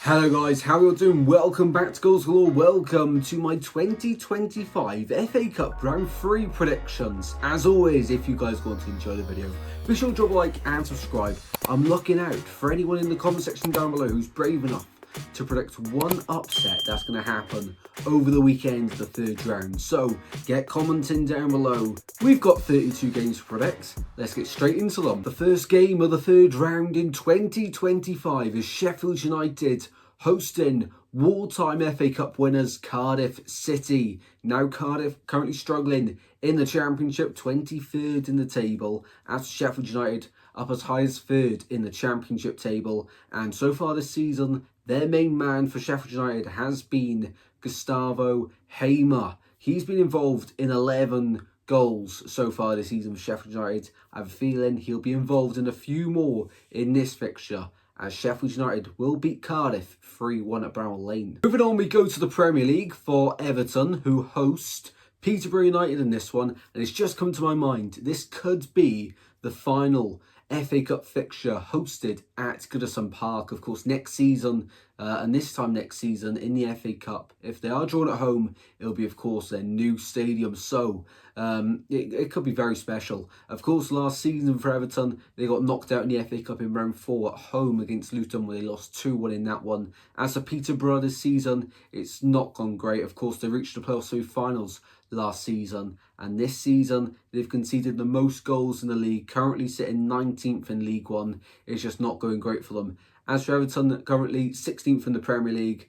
Hello guys, how are you all doing? Welcome back to Goals Galore. Welcome to my 2025 FA Cup Round 3 predictions. As always, if you guys want to enjoy the video, be sure to drop a like and subscribe. I'm looking out for anyone in the comment section down below who's brave enough to predict one upset that's going to happen over the weekend, the third round. So get commenting down below. We've got 32 games to predict. Let's get straight into them. The first game of the third round in 2025 is Sheffield United hosting wartime FA Cup winners Cardiff City. Now Cardiff currently struggling in the Championship, 23rd in the table, as Sheffield United up as high as 3rd in the Championship table. And so far this season, their main man for Sheffield United has been Gustavo Hamer. He's been involved in 11 goals so far this season for Sheffield United. I have a feeling he'll be involved in a few more in this fixture, as Sheffield United will beat Cardiff 3-1 at Bramall Lane. Moving on, we go to the Premier League for Everton, who host Peterborough United in this one. And it's just come to my mind, this could be the final FA Cup fixture hosted at Goodison Park. Of course, next season, and this time next season in the FA Cup, if they are drawn at home, it'll be, of course, their new stadium. So it could be very special. Of course, last season for Everton, they got knocked out in the FA Cup in round 4 at home against Luton, where they lost 2-1 in that one. As for Peterborough this season, it's not gone great. Of course, they reached the playoff semi-finals last season, and this season they've conceded the most goals in the league, currently sitting 19th in League One. It's just not going great for them. As for Everton, currently 16th in the Premier League,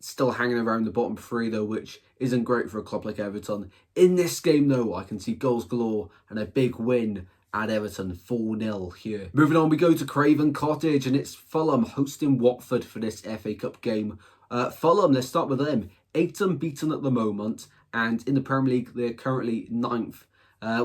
still hanging around the bottom 3 though, which isn't great for a club like Everton. In this game though, I can see goals galore and a big win at Everton, 4-0 here. Moving on, we go to Craven Cottage, and it's Fulham hosting Watford for this FA Cup game. Fulham, let's start with them. 8 unbeaten at the moment, and in the Premier League, they're currently 9th,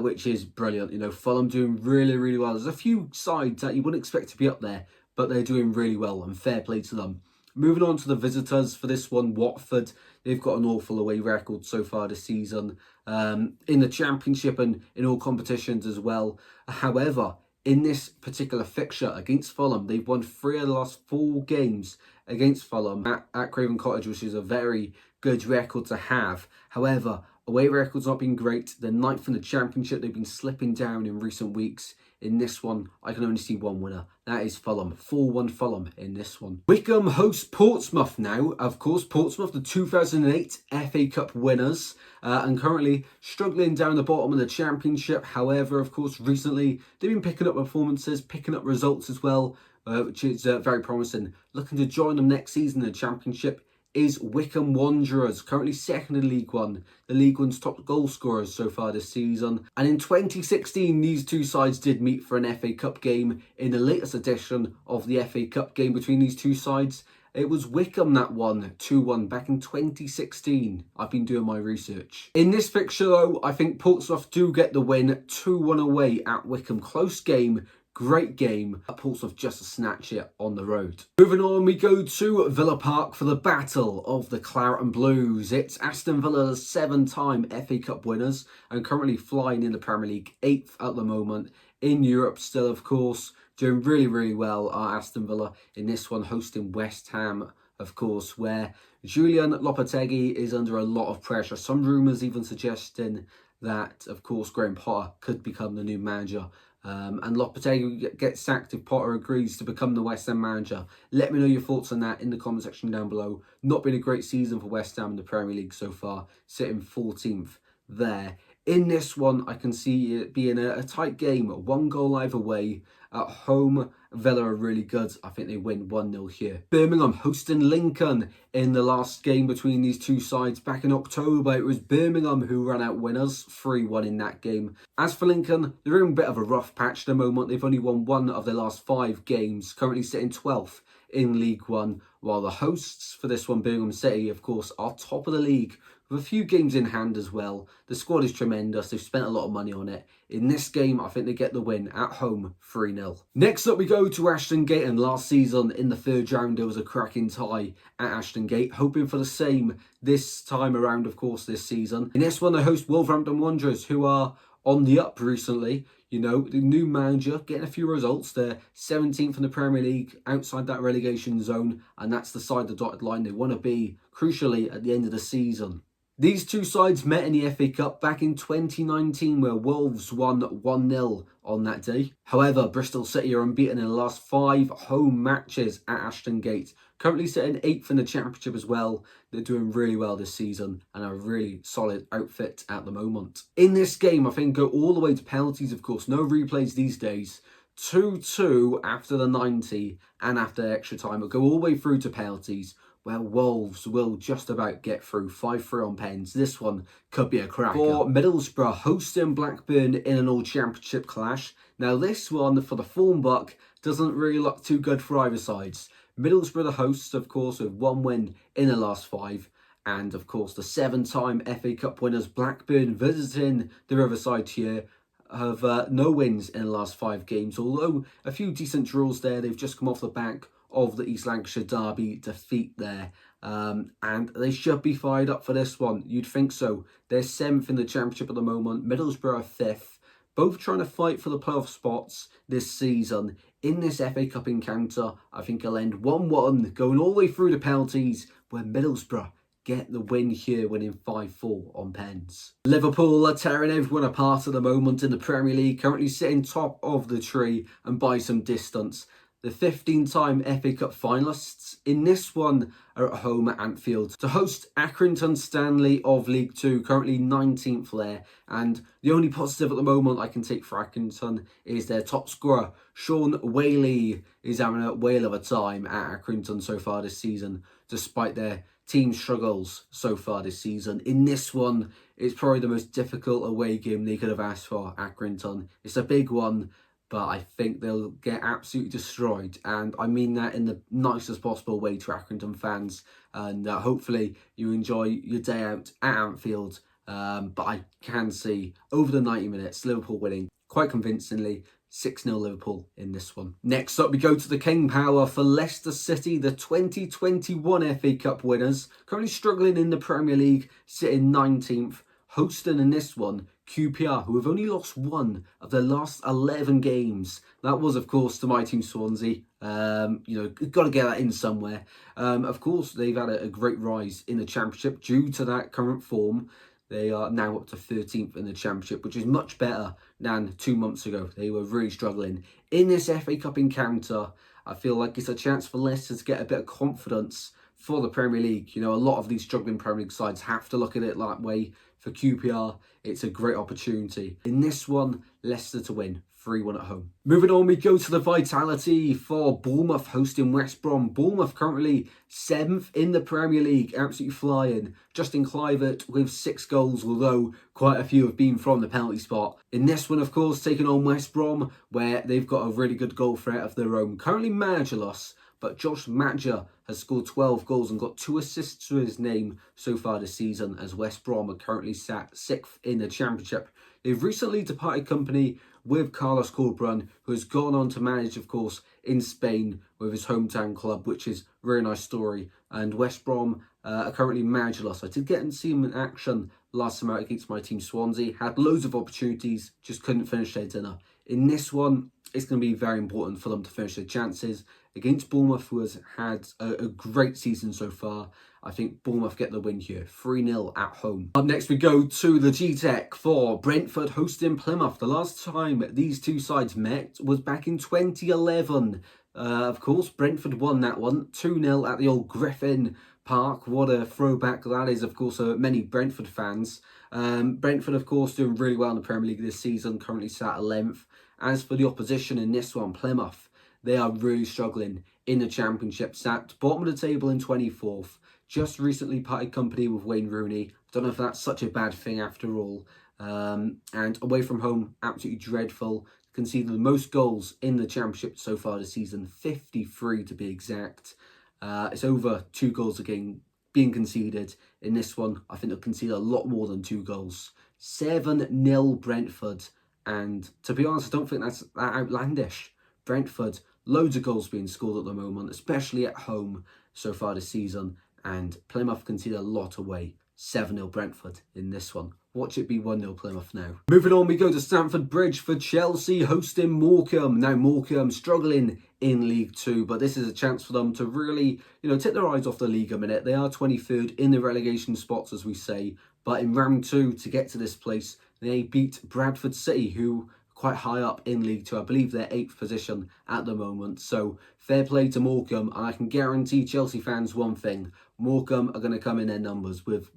which is brilliant. You know, Fulham doing really, really well. There's a few sides that you wouldn't expect to be up there, but they're doing really well, and fair play to them. Moving on to the visitors for this one, Watford. They've got an awful away record so far this season, in the Championship and in all competitions as well. However, in this particular fixture against Fulham, they've won 3 of the last 4 games against Fulham at Craven Cottage, which is a very good record to have. However, away records not been great. They're 9th in the Championship. They've been slipping down in recent weeks. In this one, I can only see one winner. That is Fulham. 4-1 Fulham in this one. Wycombe hosts Portsmouth now. Of course, Portsmouth, the 2008 FA Cup winners, and currently struggling down the bottom of the Championship. However, of course, recently they've been picking up performances, picking up results as well, which is very promising. Looking to join them next season in the Championship is Wycombe Wanderers, currently 2nd in League One, the League One's top goal scorers so far this season. And in 2016, these two sides did meet for an FA Cup game. In the latest edition of the FA Cup game between these two sides, it was Wycombe that won 2-1 back in 2016. I've been doing my research. In this fixture though, I think Portsmouth do get the win, 2-1 away at Wycombe. Close game. Great game. Portsmouth just a snatch it on the road. Moving on, we go to Villa Park for the battle of the Claret and Blues. It's Aston Villa, the 7-time FA Cup winners, and currently flying in the Premier League, 8th at the moment. In Europe still, of course, doing really, really well are Aston Villa in this one, hosting West Ham, of course, where Julian Lopetegui is under a lot of pressure. Some rumours even suggesting that, of course, Graham Potter could become the new manager. And Lopetegui gets sacked if Potter agrees to become the West Ham manager. Let me know your thoughts on that in the comment section down below. Not been a great season for West Ham in the Premier League so far, sitting 14th there. In this one, I can see it being a tight game, 1 goal either way. At home, Villa are really good. I think they win 1-0 here. Birmingham hosting Lincoln in the last game between these two sides back in October. It was Birmingham who ran out winners, 3-1 in that game. As for Lincoln, they're in a bit of a rough patch at the moment. They've only won 1 of their last 5 games, currently sitting 12th in League One, while the hosts for this one, Birmingham City, of course, are top of the league with a few games in hand as well. The squad is tremendous. They've spent a lot of money on it. In this game, I think they get the win at home, 3-0. Next up, we go to Ashton Gate, and last season in the third round, there was a cracking tie at Ashton Gate, hoping for the same this time around, of course, this season. In this one, they host Wolverhampton Wanderers, who are on the up recently. You know, the new manager getting a few results. They're 17th in the Premier League, outside that relegation zone, and that's the side the dotted line they want to be, crucially, at the end of the season. These two sides met in the FA Cup back in 2019, where Wolves won 1-0 on that day. However, Bristol City are unbeaten in the last 5 home matches at Ashton Gate. Currently sitting 8th in the Championship as well. They're doing really well this season and are a really solid outfit at the moment. In this game, I think go all the way to penalties, of course. No replays these days. 2-2 after the 90 and after extra time. It'll go all the way through to penalties. Well, Wolves will just about get through 5-3 on pens. This one could be a cracker. For Middlesbrough hosting Blackburn in an all-championship clash. Now this one, for the form buck, doesn't really look too good for either sides. Middlesbrough the hosts, of course, with 1 win in the last 5. And, of course, the 7-time FA Cup winners Blackburn visiting the Riverside here have no wins in the last 5 games. Although a few decent draws there, they've just come off the back of the East Lancashire derby defeat there. And they should be fired up for this one. You'd think so. They're 7th in the Championship at the moment. Middlesbrough are 5th. Both trying to fight for the playoff spots this season. In this FA Cup encounter, I think it'll end 1-1, going all the way through the penalties, where Middlesbrough get the win here, winning 5-4 on pens. Liverpool are tearing everyone apart at the moment in the Premier League, currently sitting top of the tree and by some distance. The 15-time FA Cup finalists in this one are at home at Anfield to host Accrington Stanley of League 2, currently 19th there. And the only positive at the moment I can take for Accrington is their top scorer, Sean Whaley, is having a whale of a time at Accrington so far this season, despite their team struggles so far this season. In this one, it's probably the most difficult away game they could have asked for, Accrington. It's a big one, but I think they'll get absolutely destroyed. And I mean that in the nicest possible way to Accrington fans. And hopefully you enjoy your day out at Anfield. But I can see over the 90 minutes, Liverpool winning quite convincingly. 6-0 Liverpool in this one. Next up, we go to the King Power for Leicester City, the 2021 FA Cup winners. Currently struggling in the Premier League, sitting 19th. Hosting in this one, QPR, who have only lost 1 of their last 11 games. That was, of course, to my team Swansea. Got to get that in somewhere. Of course, they've had a great rise in the Championship due to that current form. They are now up to 13th in the Championship, which is much better than 2 months ago. They were really struggling. In this FA Cup encounter, I feel like it's a chance for Leicester to get a bit of confidence for the Premier League. You know, a lot of these struggling Premier League sides have to look at it that way. For QPR, it's a great opportunity. In this one, Leicester to win 3-1 at home. Moving on, we go to the Vitality for Bournemouth hosting West Brom. Bournemouth currently 7th in the Premier League, absolutely flying. Justin Kluivert with 6 goals, although quite a few have been from the penalty spot. In this one, of course, taking on West Brom, where they've got a really good goal threat of their own. Currently managerless, but Josh Maja has scored 12 goals and got 2 assists to his name so far this season, as West Brom are currently sat 6th in the Championship. They've recently departed company with Carlos Corberán, who has gone on to manage, of course, in Spain with his hometown club, which is a very nice story. And West Brom are currently managerless. I did get to see him in action last time out against my team Swansea. Had loads of opportunities, just couldn't finish their dinner. In this one, it's going to be very important for them to finish their chances against Bournemouth, who has had a great season so far. I think Bournemouth get the win here, 3-0 at home. Up next, we go to the G-Tech for Brentford hosting Plymouth. The last time these two sides met was back in 2011. Of course, Brentford won that one, 2-0 at the old Griffin Park. What a throwback that is, of course, many Brentford fans. Brentford, of course, doing really well in the Premier League this season, currently sat 11th. As for the opposition in this one, Plymouth, they are really struggling in the Championship, sat bottom of the table in 24th. Just recently parted company with Wayne Rooney. Don't know if that's such a bad thing after all. And away from home, absolutely dreadful. Conceded the most goals in the Championship so far this season, 53 to be exact. It's over 2 goals a game being conceded. In this one, I think they'll concede a lot more than 2 goals. 7-0 Brentford. And to be honest, I don't think that's that outlandish. Brentford, loads of goals being scored at the moment, especially at home so far this season. And Plymouth conceded a lot away. 7-0 Brentford in this one. Watch it be 1-0 Plymouth now. Moving on, we go to Stamford Bridge for Chelsea hosting Morecambe. Now, Morecambe struggling in League Two, but this is a chance for them to really, take their eyes off the league a minute. They are 23rd in the relegation spots, as we say, but in round 2, to get to this place, they beat Bradford City, who quite high up in League Two. I believe they're 8th position at the moment. So fair play to Morecambe, and I can guarantee Chelsea fans one thing: Morecambe are going to come in their numbers with,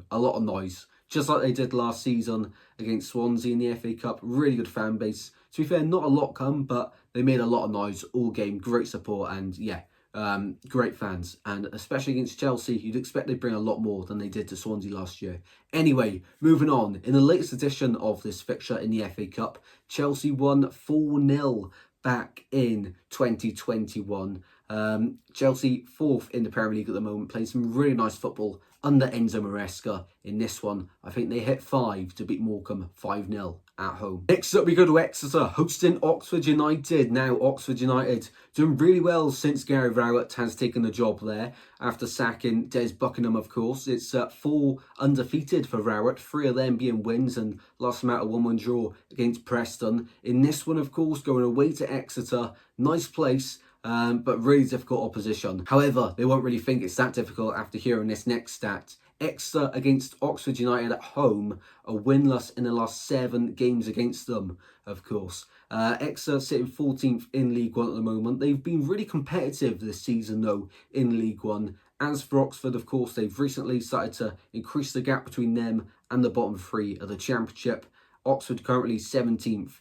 a lot of noise. Just like they did last season against Swansea in the FA Cup. Really good fan base. To be fair, not a lot come, but they made a lot of noise all game. Great support and, great fans. And especially against Chelsea, you'd expect they'd bring a lot more than they did to Swansea last year. Anyway, moving on. In the latest edition of this fixture in the FA Cup, Chelsea won 4-0 back in 2021. Chelsea 4th in the Premier League at the moment, playing some really nice football under Enzo Maresca. In this one, I think they hit 5 to beat Morecambe 5-0 at home. Next up, we go to Exeter hosting Oxford United. Now, Oxford United doing really well since Gary Rowett has taken the job there after sacking Des Buckingham, of course. It's 4 undefeated for Rowett, 3 of them being wins, and lost them out a 1-1 draw against Preston. In this one, of course, going away to Exeter, nice place, but really difficult opposition. However, they won't really think it's that difficult after hearing this next stat. Exeter against Oxford United at home are winless in the last 7 games against them, of course. Exeter sitting 14th in League One at the moment. They've been really competitive this season, though, in League One. As for Oxford, of course, they've recently started to increase the gap between them and the bottom 3 of the Championship. Oxford currently 17th.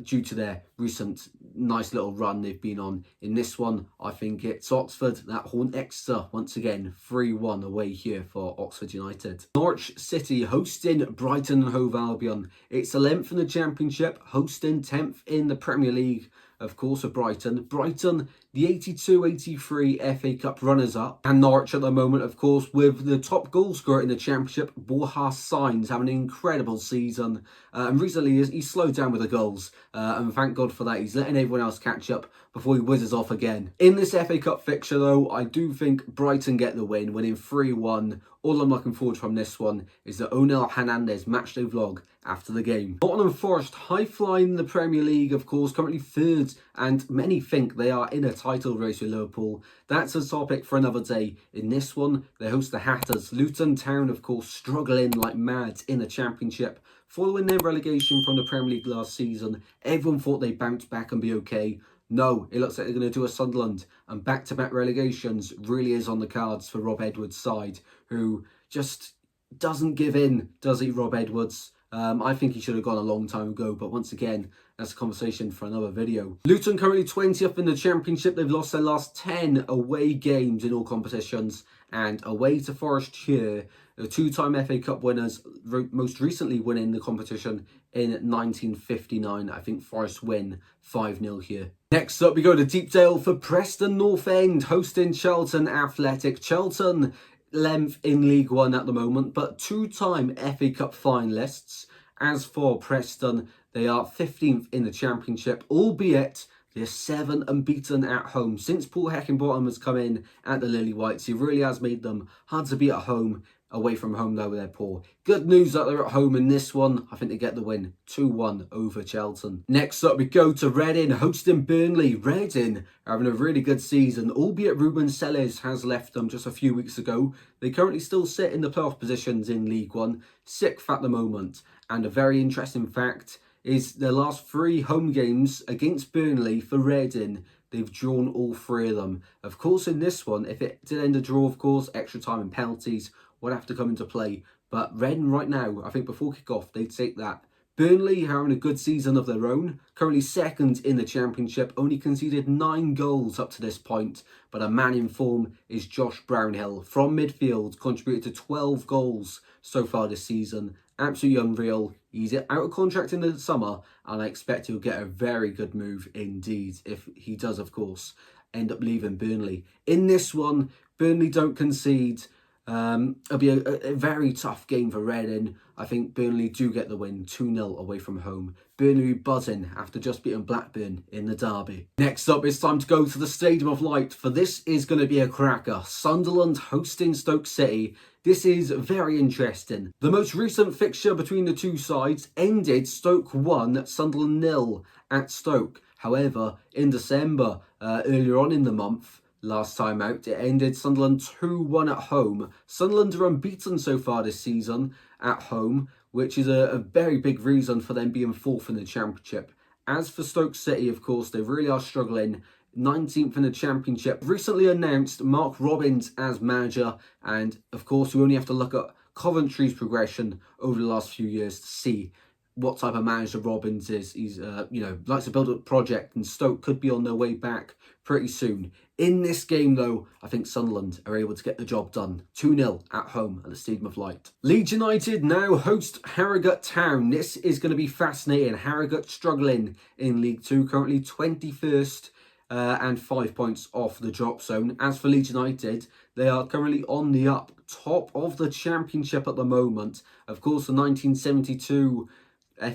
Due to their recent nice little run they've been on. In this one, I think it's Oxford that haunt Exeter once again. 3-1 away here for Oxford United. Norwich City hosting Brighton and Hove Albion. It's 11th in the Championship, hosting 10th in the Premier League. Of course, of Brighton. Brighton, the 82-83 FA Cup runners-up. And Norwich at the moment, of course, with the top goal scorer in the Championship, Borja Sainz, having an incredible season. And recently, he's slowed down with the goals. And thank God for that. He's letting everyone else catch up before he whizzes off again. In this FA Cup fixture, though, I do think Brighton get the win, winning 3-1. All I'm looking forward from this one is the Onel Hernandez matchday vlog after the game. Nottingham Forest high-flying the Premier League, of course, currently 3rd, and many think they are in a title race with Liverpool. That's a topic for another day. In this one, they host the Hatters. Luton Town, of course, struggling like mad in the Championship. Following their relegation from the Premier League last season, everyone thought they'd bounce back and be okay. No, it looks like they're going to do a Sunderland, and back-to-back relegations really is on the cards for Rob Edwards' side, who just doesn't give in, does he, Rob Edwards? I think he should have gone a long time ago, but once again, that's a conversation for another video. Luton currently 20th in the Championship. They've lost their last 10 away games in all competitions, and away to Forest here, the 2-time FA Cup winners, most recently winning the competition in 1959. I think Forest win 5-0 here. Next up, we go to Deepdale for Preston North End, hosting Charlton Athletic. Charlton 11th in League One at the moment, but 2-time FA Cup finalists. As for Preston, they are 15th in the Championship, albeit they're 7 unbeaten at home. Since Paul Heckingbottom has come in at the Lily Whites, he really has made them hard to beat at home. Away from home, though, they're poor. Good news that they're at home in this one. I think they get the win. 2-1 over Charlton. Next up, we go to Reading, hosting Burnley. Reading are having a really good season, albeit Ruben Selles has left them just a few weeks ago. They currently still sit in the playoff positions in League One, 6th at the moment. And a very interesting fact is their last 3 home games against Burnley for Reading, they've drawn all 3 of them. Of course, in this one, if it did end a draw, of course, extra time and penalties would have to come into play. But Reading right now, I think before kick-off, they'd take that. Burnley are having a good season of their own. Currently 2nd in the Championship. Only conceded 9 goals up to this point. But a man in form is Josh Brownhill. From midfield, contributed to 12 goals so far this season. Absolutely unreal. He's out of contract in the summer, and I expect he'll get a very good move indeed, if he does, of course, end up leaving Burnley. In this one, Burnley don't concede. It'll be a very tough game for Reading. I think Burnley do get the win, 2-0 away from home. Burnley buzzing after just beating Blackburn in the derby. Next up, it's time to go to the Stadium of Light, for this is going to be a cracker. Sunderland hosting Stoke City. This is very interesting. The most recent fixture between the two sides ended Stoke 1, Sunderland 0 at Stoke. However, in December, earlier on in the month, last time out, it ended Sunderland 2-1 at home. Sunderland are unbeaten so far this season at home, which is a very big reason for them being fourth in the Championship. As for Stoke City, of course, they really are struggling. 19th in the Championship. Recently announced Mark Robins as manager, and of course we only have to look at Coventry's progression over the last few years to see what type of manager Robins is. He's likes to build a project, and Stoke could be on their way back pretty soon. In this game though, I think Sunderland are able to get the job done. 2-0 at home at the Stadium of Light. Leeds United now host Harrogate Town. This is going to be fascinating. Harrogate struggling in League 2, currently 21st and 5 points off the drop zone. As for Leeds United, they are currently on the up, top of the Championship at the moment. Of course, the 1972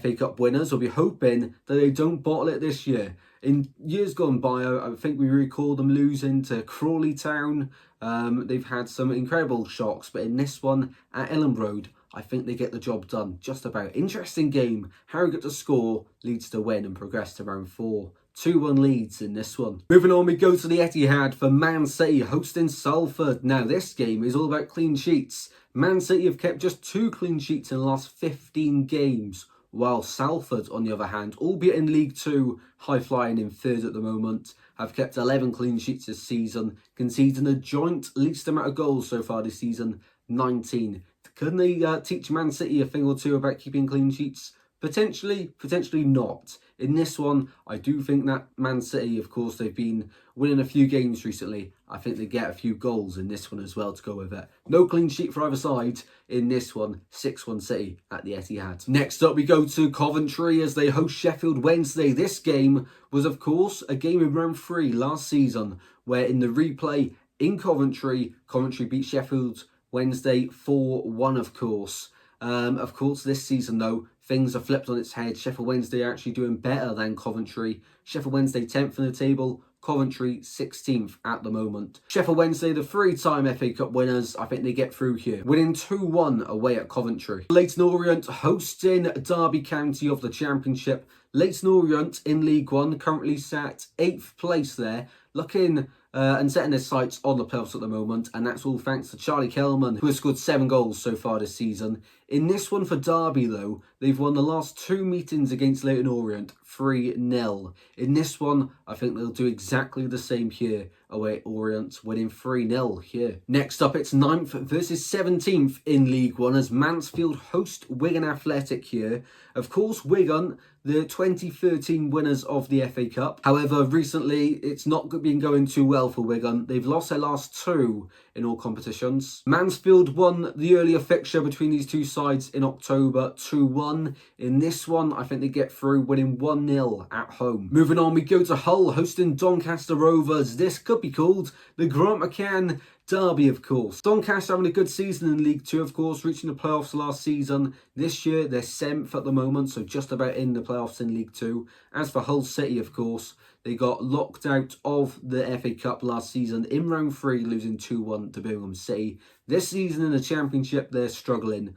FA Cup winners will be hoping that they don't bottle it this year. In years gone by, I think we recall them losing to Crawley Town. They've had some incredible shocks, but in this one at Ellen Road, I think they get the job done just about. Interesting game. Harrogate to score, Leeds to win and progress to round 4. 2-1 Leeds in this one. Moving on, we go to the Etihad for Man City hosting Salford. Now, this game is all about clean sheets. Man City have kept just 2 clean sheets in the last 15 games, while Salford, on the other hand, albeit in League 2, high-flying in 3rd at the moment, have kept 11 clean sheets this season, conceding a joint least amount of goals so far this season, 19. Can they teach Man City a thing or two about keeping clean sheets? Potentially, potentially not. In this one, I do think that Man City, of course, they've been winning a few games recently. I think they get a few goals in this one as well to go with it. No clean sheet for either side in this one. 6-1 City at the Etihad. Next up, we go to Coventry as they host Sheffield Wednesday. This game was, of course, a game in round 3 last season, where in the replay in Coventry, Coventry beat Sheffield Wednesday 4-1, of course. Of course, this season, though, things are flipped on its head. Sheffield Wednesday are actually doing better than Coventry. Sheffield Wednesday 10th in the table, Coventry 16th at the moment. Sheffield Wednesday, the 3-time FA Cup winners, I think they get through here, winning 2-1 away at Coventry. Leyton Orient hosting Derby County of the Championship. Leyton Orient in League 1 currently sat 8th place there, looking and setting their sights on the playoffs at the moment, and that's all thanks to Charlie Kelman, who has scored 7 goals so far this season. In this one for Derby, though, they've won the last 2 meetings against Leyton Orient 3-0. In this one, I think they'll do exactly the same here away at Orient, winning 3-0 here. Next up, it's 9th versus 17th in League 1 as Mansfield host Wigan Athletic here. Of course, Wigan, the 2013 winners of the FA Cup. However, recently, it's not been going too well for Wigan. They've lost their last 2 in all competitions. Mansfield won the earlier fixture between these two sides in October 2-1. In this one, I think they get through, winning 1-0 at home. Moving on, we go to Hull hosting Doncaster Rovers. This could be called the Grant McCann Derby, of course. Doncaster having a good season in League 2, of course, reaching the playoffs last season. This year, they're 7th at the moment, so just about in the playoffs in League 2. As for Hull City, of course, they got locked out of the FA Cup last season in round 3, losing 2-1 to Birmingham City. This season in the Championship, they're struggling.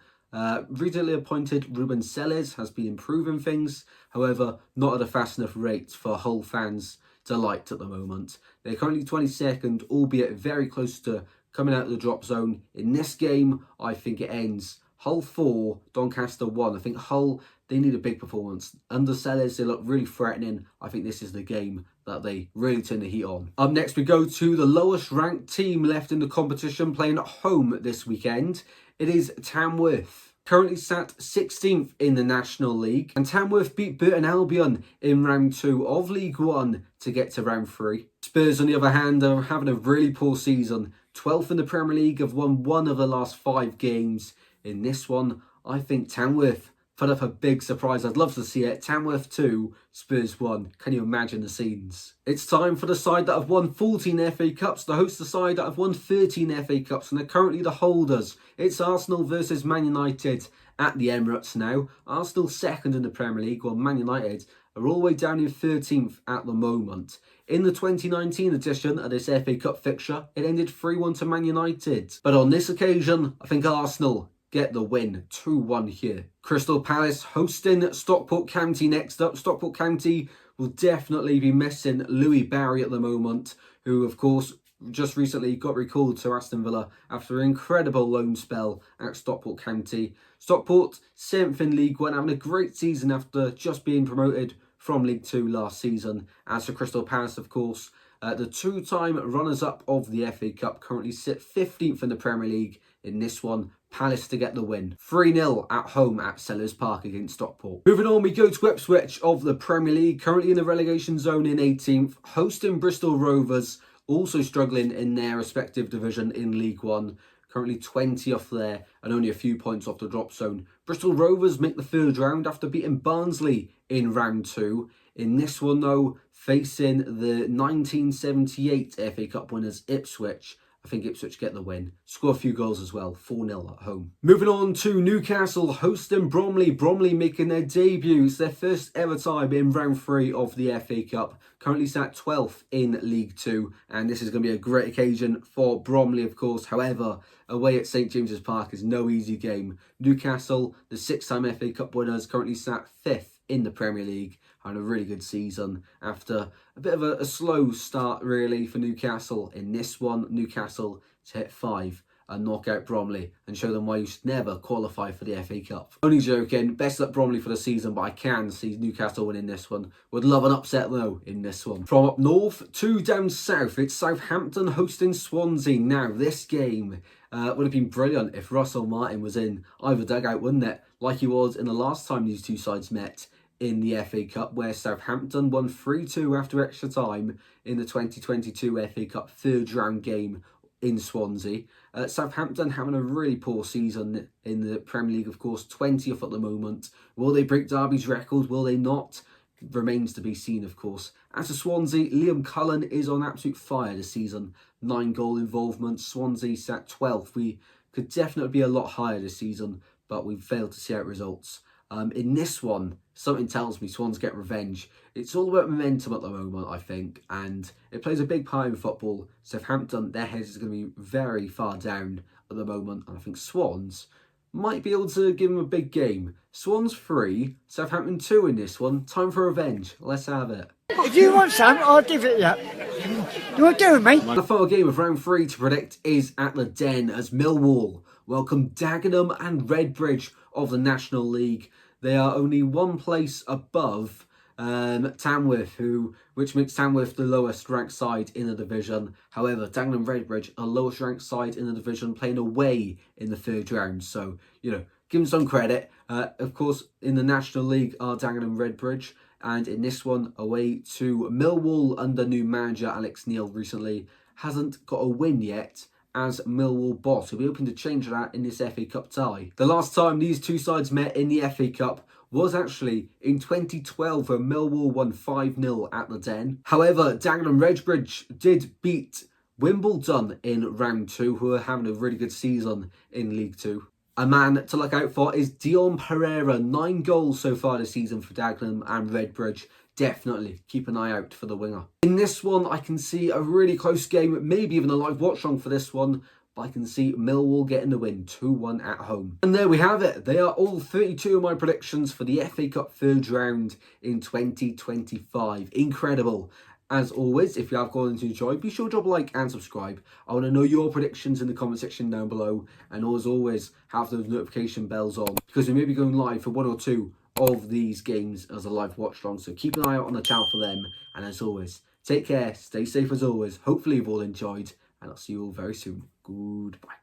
Recently appointed Ruben Selles has been improving things, however, not at a fast enough rate for Hull fans to like at the moment. They're currently 22nd, albeit very close to coming out of the drop zone. In this game, I think it ends Hull 4, Doncaster 1. I think Hull, they need a big performance. Under Sellers, they look really threatening. I think this is the game that they really turn the heat on. Up next, we go to the lowest ranked team left in the competition, playing at home this weekend. It is Tamworth. Currently sat 16th in the National League, and Tamworth beat Burton Albion in round 2 of League 1 to get to round 3. Spurs, on the other hand, are having a really poor season. 12th in the Premier League, have won 1 of the last 5 games. In this one, I think Tamworth put up a big surprise. I'd love to see it. Tamworth 2, Spurs 1. Can you imagine the scenes? It's time for the side that have won 14 FA Cups to host the side that have won 13 FA Cups and are currently the holders. It's Arsenal versus Man United at the Emirates now. Arsenal second in the Premier League, while Man United are all the way down in 13th at the moment. In the 2019 edition of this FA Cup fixture, it ended 3-1 to Man United. But on this occasion, I think Arsenal get the win, 2-1 here. Crystal Palace hosting Stockport County next up. Stockport County will definitely be missing Louis Barry at the moment, who of course just recently got recalled to Aston Villa after an incredible loan spell at Stockport County. Stockport 7th in League One, having a great season after just being promoted from League Two last season. As for Crystal Palace, of course, the two-time runners-up of the FA Cup currently sit 15th in the Premier League. In this one, Palace to get the win. 3-0 at home at Sellers Park against Stockport. Moving on, we go to Ipswich of the Premier League, currently in the relegation zone in 18th, hosting Bristol Rovers, also struggling in their respective division in League One. Currently 20th there and only a few points off the drop zone. Bristol Rovers make the third round after beating Barnsley in round 2. In this one though, facing the 1978 FA Cup winners Ipswich. I think Ipswich get the win. Score a few goals as well, 4-0 at home. Moving on to Newcastle hosting Bromley. Bromley making their debut. It's their first ever time in round 3 of the FA Cup. Currently sat 12th in League 2. And this is going to be a great occasion for Bromley, of course. However, away at St James's Park is no easy game. Newcastle, the 6-time FA Cup winners, currently sat 5th in the Premier League. Having a really good season after a bit of a slow start really for Newcastle. In this one, Newcastle to hit 5 and knock out Bromley and show them why you should never qualify for the FA Cup. Only joking, best luck Bromley for the season, but I can see Newcastle winning this one. Would love an upset though in this one. From up north to down south, it's Southampton hosting Swansea. Now this game would have been brilliant if Russell Martin was in either dugout, wouldn't it? Like he was in the last time these two sides met in the FA Cup, where Southampton won 3-2 after extra time in the 2022 FA Cup third round game in Swansea. Southampton having a really poor season in the Premier League, of course, 20th at the moment. Will they break Derby's record? Will they not? Remains to be seen, of course. As for Swansea, Liam Cullen is on absolute fire this season. 9-goal involvement. Swansea sat 12th. We could definitely be a lot higher this season, but we've failed to see out results. In this one, something tells me Swans get revenge. It's all about momentum at the moment, I think, and it plays a big part in football. Southampton, their heads is going to be very far down at the moment, and I think Swans might be able to give them a big game. Swans 3, Southampton 2 in this one. Time for revenge. Let's have it. If you want some, I'll give it you. You want to do it, mate? The final game of round 3 to predict is at the Den as Millwall welcome Dagenham and Redbridge of the National League. They are only one place above Tamworth, which makes Tamworth the lowest ranked side in the division. However, Dagenham and Redbridge are lowest ranked side in the division, playing away in the third round. So, you know, give them some credit. Of course, in the National League are Dagenham and Redbridge. And in this one, away to Millwall under new manager Alex Neil recently. Hasn't got a win yet as Millwall boss. He'll be hoping to change that in this FA Cup tie. The last time these two sides met in the FA Cup was actually in 2012 when Millwall won 5-0 at the Den. However, Dagenham and Redbridge did beat Wimbledon in round 2, who are having a really good season in League 2. A man to look out for is Dion Pereira. 9 goals so far this season for Dagenham and Redbridge. Definitely keep an eye out for the winger. In this one, I can see a really close game, maybe even a live watch along for this one, but I can see Millwall getting the win, 2-1 at home. And there we have it. They are all 32 of my predictions for the FA Cup third round in 2025. Incredible. As always, if you have gone to enjoy, be sure to drop a like and subscribe. I want to know your predictions in the comment section down below. And as always, have those notification bells on, because we may be going live for 1 or 2 of these games as a live watch along. So keep an eye out on the channel for them. And as always, take care, stay safe as always. Hopefully you've all enjoyed, and I'll see you all very soon. Goodbye.